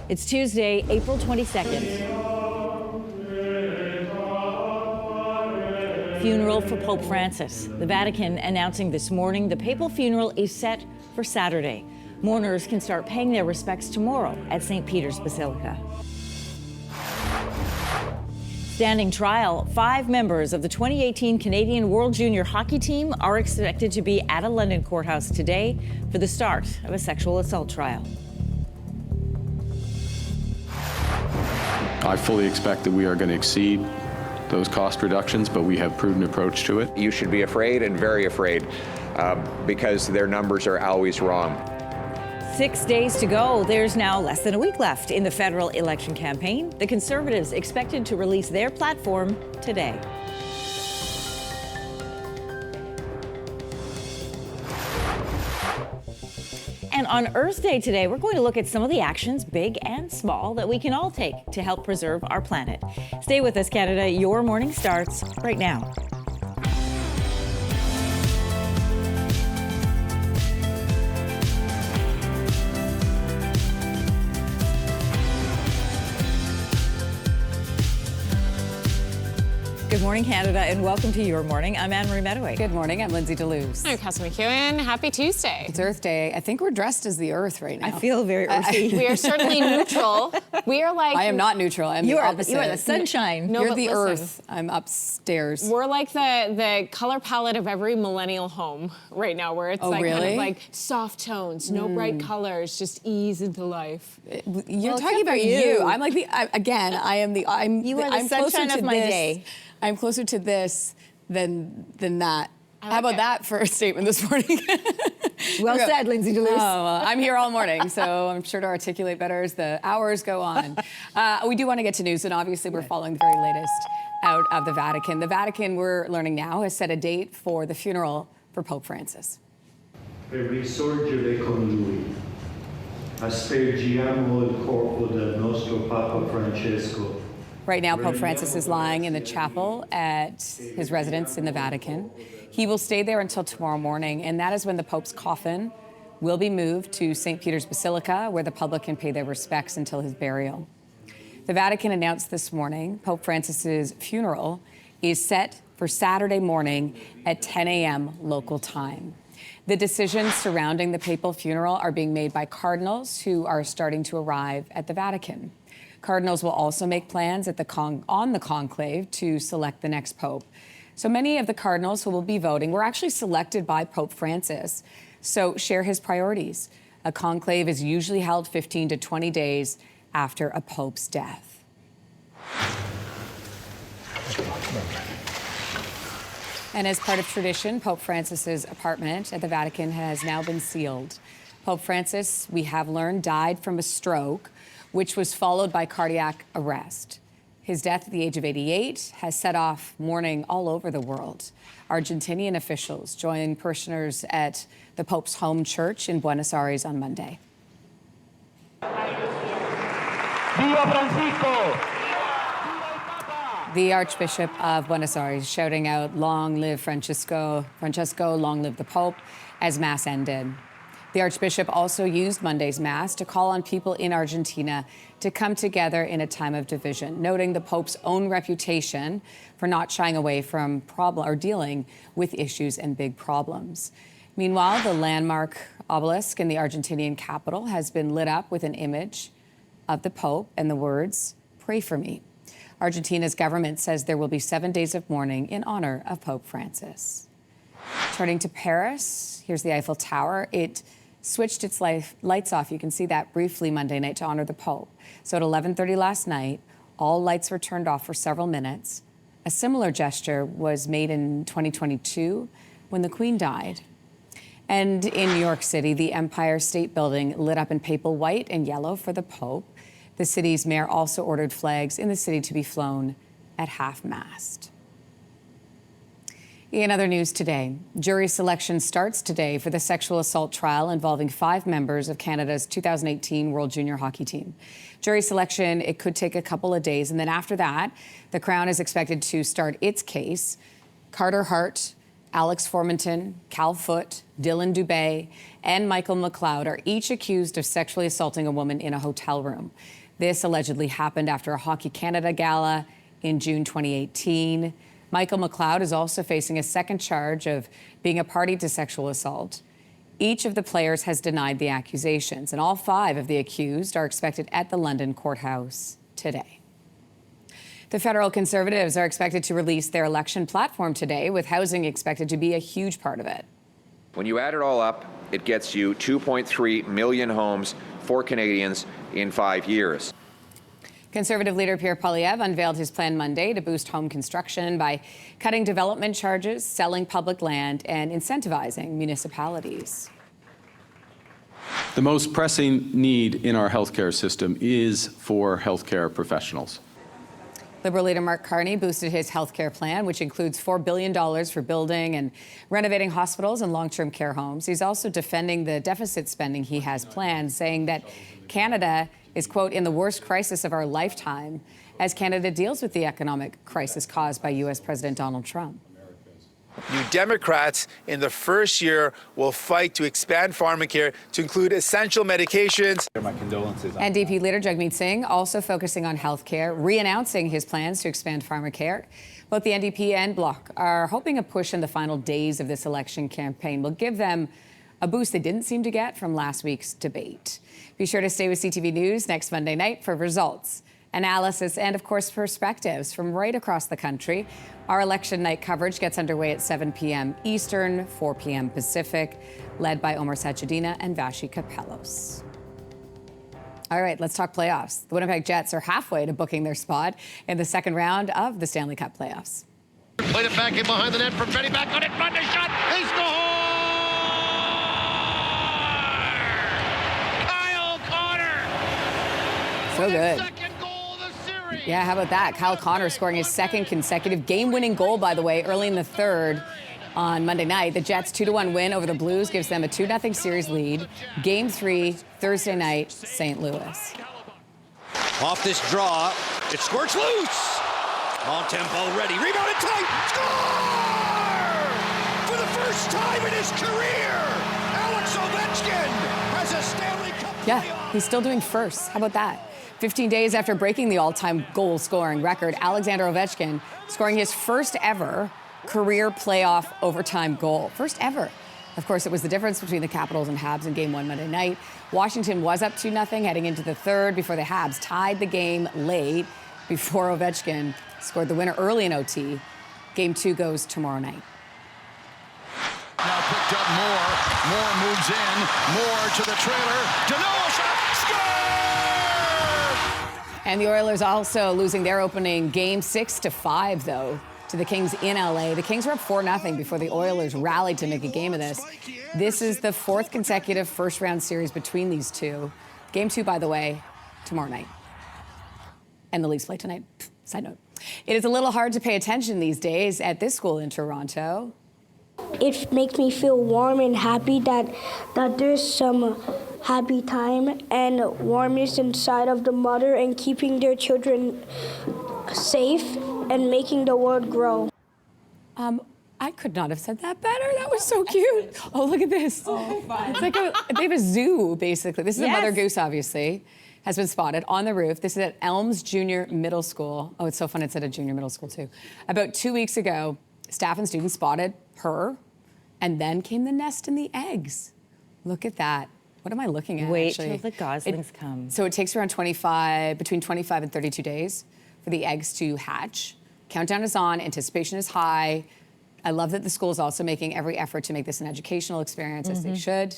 It's Tuesday, April 22nd. Funeral for Pope Francis. The Vatican announcing this morning the papal funeral is set for Saturday. Mourners can start paying their respects tomorrow at St. Peter's Basilica. Standing trial, 5 members of the 2018 Canadian World Junior Hockey team are expected to be at a London courthouse today for the start of a sexual assault trial. I fully expect that we are going to exceed those cost reductions, but we have prudent approach to it. You should be afraid and very afraid because their numbers are always wrong. 6 days to go. There's now less than a week left in the federal election campaign. The Conservatives expected to release their platform today. And on Earth Day today, we're going to look at some of the actions, big and small, that we can all take to help preserve our planet. Stay with us, Canada. Your morning starts right now. Good morning, Canada, and welcome to Your Morning. I'm Anne-Marie Mediwake. Good morning, I'm Lindsey Deluce. I'm Kelsey McEwen. Happy Tuesday. It's Earth Day. I think we're dressed as the Earth right now. I feel very earthy. We are certainly neutral. We are like... I am not neutral. I'm you the are, opposite. you are the sunshine. No, You're but the listen, Earth. I'm upstairs. We're like the color palette of every millennial home right now, where it's Oh, like really? kind of like soft tones, no bright colors, just ease into life. You're talking except about for you. you. I'm like the again. I am the. I'm. You are the I'm closer sunshine to of my this, day. I'm closer to this than that. like How about it. that for a statement this morning? Well said, Lindsey Deluce. Oh, well, I'm here all morning, so I'm sure to articulate better as the hours go on. We do want to get to news, and obviously we're following the very latest out of the Vatican. The Vatican, we're learning now, has set a date for the funeral for Pope Francis. Per risorgere con lui, aspergiamo il corpo del nostro Papa Francesco. Right now, Pope Francis is lying in the chapel at his residence in the Vatican. He will stay there until tomorrow morning, and that is when the Pope's coffin will be moved to St. Peter's Basilica, where the public can pay their respects until his burial. The Vatican announced this morning Pope Francis's funeral is set for Saturday morning at 10 a.m. local time. The decisions surrounding the papal funeral are being made by cardinals who are starting to arrive at the Vatican. Cardinals will also make plans at on the conclave to select the next pope. So many of the cardinals who will be voting were actually selected by Pope Francis, so share his priorities. A conclave is usually held 15 to 20 days after a pope's death. And as part of tradition, Pope Francis's apartment at the Vatican has now been sealed. Pope Francis, we have learned, died from a stroke, which was followed by cardiac arrest. His death at the age of 88 has set off mourning all over the world. Argentinian officials joined parishioners at the Pope's home church in Buenos Aires on Monday. Viva Francisco! The Archbishop of Buenos Aires shouting out, "Long live Francisco, Francesco, long live the Pope," as Mass ended. The Archbishop also used Monday's Mass to call on people in Argentina to come together in a time of division, noting the Pope's own reputation for not shying away from dealing with issues and big problems. Meanwhile, the landmark obelisk in the Argentinian capital has been lit up with an image of the Pope and the words, "Pray for me." Argentina's government says there will be 7 days of mourning in honor of Pope Francis. Turning to Paris, here's the Eiffel Tower. It switched its lights off. You can see that briefly Monday night to honor the Pope. So at 11:30 last night, all lights were turned off for several minutes. A similar gesture was made in 2022 when the Queen died. And in New York City, the Empire State Building lit up in papal white and yellow for the Pope. The city's mayor also ordered flags in the city to be flown at half-mast. In other news today, jury selection starts today for the sexual assault trial involving 5 members of Canada's 2018 World Junior Hockey team. Jury selection, it could take a couple of days, and then after that, the Crown is expected to start its case. Carter Hart Alex Formanton, Cal Foote, Dylan Dubé, and Michael McLeod are each accused of sexually assaulting a woman in a hotel room. This allegedly happened after a Hockey Canada gala in June 2018. Michael McLeod is also facing a second charge of being a party to sexual assault. Each of the players has denied the accusations, and all 5 of the accused are expected at the London courthouse today. The federal Conservatives are expected to release their election platform today, with housing expected to be a huge part of it. When you add it all up, it gets you 2.3 million homes for Canadians in 5 years. Conservative leader Pierre Poilievre unveiled his plan Monday to boost home construction by cutting development charges, selling public land, and incentivizing municipalities. The most pressing need in our healthcare system is for healthcare professionals. Liberal leader Mark Carney boosted his health care plan, which includes $4 billion for building and renovating hospitals and long-term care homes. He's also defending the deficit spending he has planned, saying that Canada is, quote, in the worst crisis of our lifetime as Canada deals with the economic crisis caused by U.S. President Donald Trump. New Democrats in the first year will fight to expand pharmacare to include essential medications. My condolences. NDP leader Jagmeet Singh also focusing on health care, re-announcing his plans to expand pharmacare. Both the NDP and Bloc are hoping a push in the final days of this election campaign will give them a boost they didn't seem to get from last week's debate. Be sure to stay with CTV News next Monday night for results, analysis, and of course, perspectives from right across the country. Our election night coverage gets underway at 7 p.m. Eastern, 4 p.m. Pacific, led by Omar Sachedina and Vashi Kapelos. All right, let's talk playoffs. The Winnipeg Jets are halfway to booking their spot in the second round of the Stanley Cup playoffs. Played it back in behind the net from Freddie, back on it, front, a shot, he scores! Kyle Connor! So good. Second goal of the series. Yeah, how about that? Kyle Connor scoring his second consecutive game-winning goal, by the way, early in the third on Monday night. The Jets' 2-1 win over the Blues gives them a 2-0 series lead. Game 3, Thursday night, St. Louis. Off this draw, it squirts loose. On tempo, ready, rebounded tight, score! For the first time in his career, Alex Ovechkin has a Stanley Cup playoff. Yeah, he's still doing first. How about that? 15 days after breaking the all-time goal-scoring record, Alexander Ovechkin scoring his first ever career playoff overtime goal. First ever. Of course, it was the difference between the Capitals and Habs in Game 1 Monday night. Washington was up 2-0 heading into the third before the Habs tied the game late before Ovechkin scored the winner early in OT. Game 2 goes tomorrow night. Now picked up Moore moves in, Moore to the trailer, Danault shot, score! And the Oilers also losing their opening game 6-5, though, to the Kings in LA. The Kings were up 4-0 before the Oilers rallied to make a game of this. This is the 4th consecutive first-round series between these two. Game 2, by the way, tomorrow night. And the Leafs play tonight. Side note. It is a little hard to pay attention these days at this school in Toronto. It makes me feel warm and happy that there's some happy time and warmness inside of the mother and keeping their children safe and making the world grow. I could not have said that better. That was so cute. Oh, look at this. Oh, fun. It's like they have a zoo, basically. This is a mother goose, obviously, has been spotted on the roof. This is at Elms Junior Middle School. Oh, it's so fun. It's at a junior middle school, too. About 2 weeks ago, staff and students spotted her, and then came the nest and the eggs. Look at that. What am I looking at, Wait actually? till the goslings come. So it takes around between 25 and 32 days for the eggs to hatch. Countdown is on. Anticipation is high. I love that the school is also making every effort to make this an educational experience, as they should.